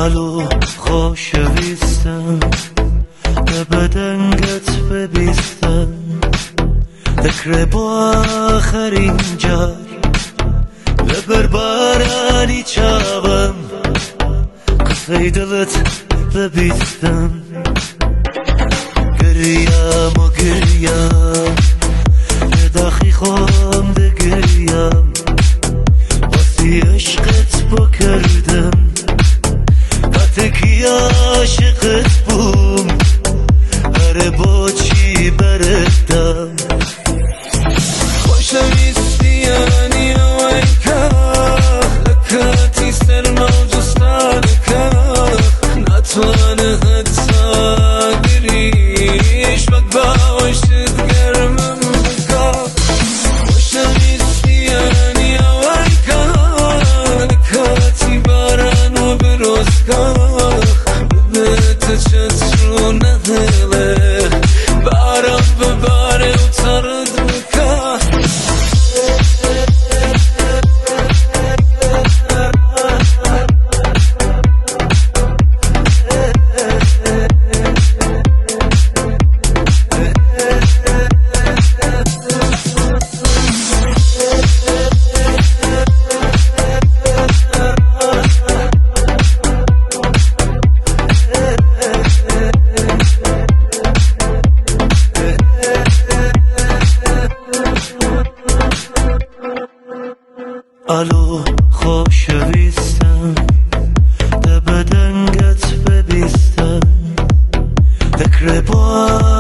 الو خوشویستم به بدنگت ببیستم ذکر با آخرین جای لبر بارانی چاوم قصه دلت ببیستم گریم و گریم داخی خام ده گریم واسی عشقت بکردم تکی عاشقت بوم هر با چی بردم خوشویستی یعنی اویکا لکاتی سر موجستانکا نتوانه حتی گریش بک باوشت گرمم بکا خوشویستی یعنی اویکا لکاتی باران و بروزکا چترو نهله بارم بباره و ترد بکا الو خوشویستم ده بدنگت ببیستم ذکر با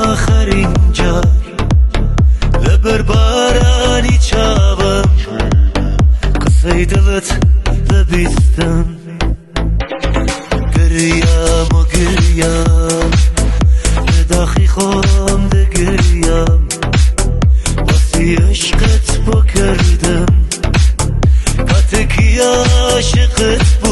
آخرین جای لبر بارانی چاوم قصه دلت ببیستم گریم و گریم داخی خام ده گریم واسی عشقت بکردم تکی عاشقت